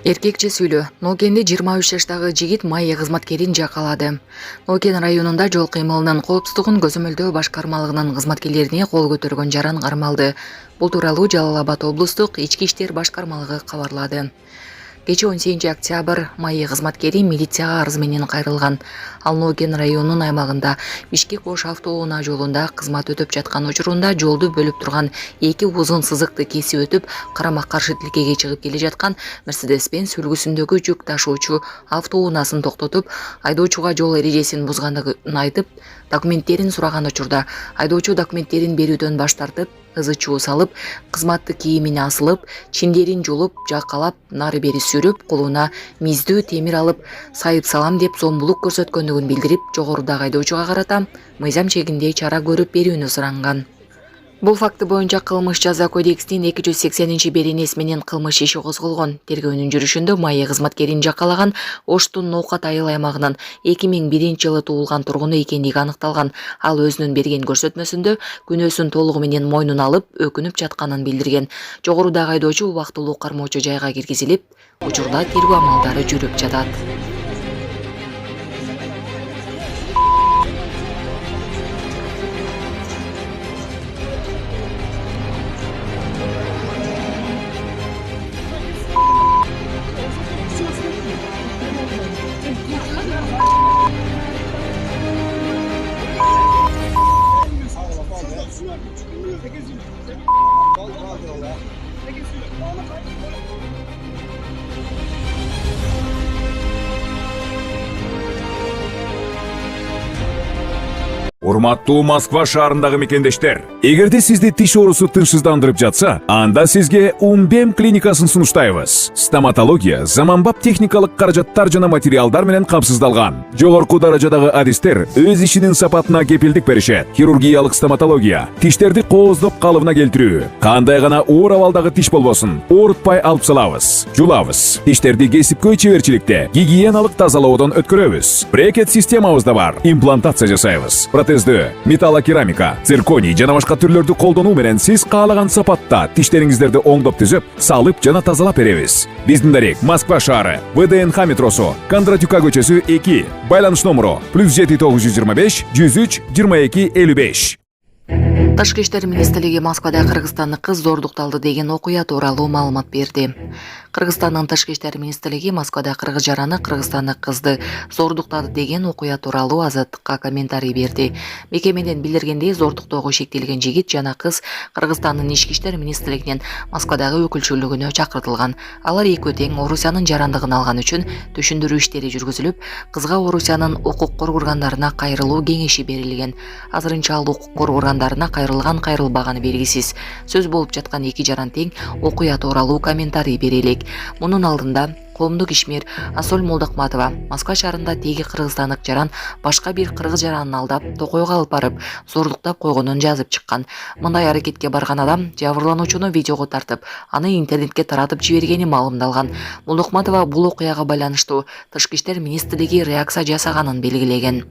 Эркекче сүйлөө. Ноокенде 23 жаштагы жигит майя кызматкерин жакалады. Ноокен районунда жол кыймылынын коопсуздугун көзөмөлдөө башкармалыгынын кызматкерлерине кол көтөргөн жаран кармалды. Бул тууралуу Жалал Абад облустук ички иштер башкармалыгы кабарлады. Кече 18 октябрь майя кызматкери милицияга арыз менен кайрылган. Ал Ноокен районунун аймагында Бишкек-Ош автоунаа жолунда кызмат өтөп жаткан учурунда жолду бөлүп турган эки узун сызыкты кесип өтүп, карама-каршы тилкеге чыгып келе жаткан Мерседес-Бенз үлгүсүндөгү жүк ташуучу автоунаасын токтотуп, айдоочуга жол эрежесин бузгандыгын айтып, документтерин сураган учурда айдоочу документтерин берүүдөн баш тартып, ызы чуу салып, кызматтык кийимине асылып, чиндерин жулуп, жакалап, нары бери сүрүп, колуна миздүү темир алып, сайып салам деп зомбулук көрсөткөндүгүн билдирип, жогорудагы айдоочуга карата мыйзам чегинде чара көрүп берүүнү суранган. Бул факты боюнча кылмыш жаза кодексинин 280-беренеси менен кылмыш иши козголгон. Тергөөнүн жүрүшүндө майя кызматкерин жакалаган Оштун Ноокат айыл аймагынын 2001-жылы туулган тургуну экендиги аныкталган. Ал өзүнүн берген көрсөтмөсүндө күнөөсүн толугу менен мойнуна алып, өкүнүп жатканын билдирген. Жогорудагы айдоочу убактылуу кармоочу жайга киргизилип, учурда тергөө амалдары жүрүп жатат. Урматтуу Москва шаарындагы мекендештер, эгерде сизди тиш оорусу тынчсыздандырып жатса, анда сизге Умбем клиникасын сунуштайбыз. Стоматология заманбап техникалык каражаттар жана материалдар менен камсыздалган. Жогорку даражадагы адистер өз ишинин сапатына кепилдик беришет. Хирургиялык стоматология, тиштерди кооздоп калыбына келтирүү, кандай гана оор абалдагы тиш болбосун, оорутпай алып салабыз, жулабыз. Тиштерди кесипкөй чеберчиликте, гигиеналык тазалоодон өткөрөбүз. Брекет системабыз да бар, имплантация жасайбыз. Металлокерамика, цирконий жана башка түрлөрдү колдонуу менен сиз каалаган сапатта тиштериңиздерди оңдоп түзөп, салып жана тазалап беребиз. Биздин дарек Москва шаары, ВДНХ метросу, Кондратюка көчөсү 2, байланыш номеру +7 925 103 22 55. Тышкы иштер министрлиги Москвада кыргызстандык кыз зордукталды деген окуя тууралуу маалымат берди. Кыргызстандын тышкы иштер министрлиги Москвада кыргыз жараны кыргызстандык кызды зордуктады деген окуя тууралуу Азаттыкка комментарий берди. Мекемеден билдиргендей, зордуктоого шектелген жигит жана кыз Кыргызстандын ички иштер министрлигинин Москвадагы өкүлчүлүгүнө чакыртылган. Алар экөө тең Орусиянын жарандыгын алган үчүн түшүндүрүү иштери жүргүзүлүп, кызга Орусиянын укук коргоо органдарына кайрылуу кеңеши берилген. Азырынча ал укук коргоо органдарына кайрылган кайрылбаганы белгисиз. Сөз болуп жаткан эки жаран тең окуя тууралуу комментарий бере элек. Мунун алдында коомдук ишмер Асол Молдокматова Москва шаарында теги кыргызстандык жаран башка бир кыргыз жаранын алдап, токойго алып барып, зордуктап койгонун жазып чыккан. Мындай аракетке барган адам жабырлануучуну видеого тартып, аны интернетке таратып жибергени маалымдалган. Молдокматова бул окуяга байланыштуу Тышкы иштер министрлиги реакция жасаганын белгилеген.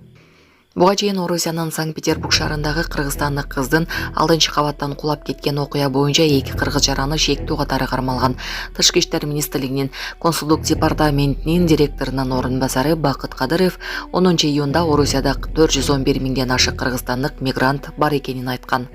Буга чейин Орусиянын Санкт-Петербург шаарындагы кыргызстандык кыздын алдынчы кабаттан кулап кеткен окуя боюнча эки кыргыз жараны шектүү катары кармалган. Тышкы иштер министрлигинин консулдук департаментинин директорунун орун басары Бакыт Кадыров 10 июнда Орусияда 411 миңден ашык кыргызстандык мигрант бар экенин айткан.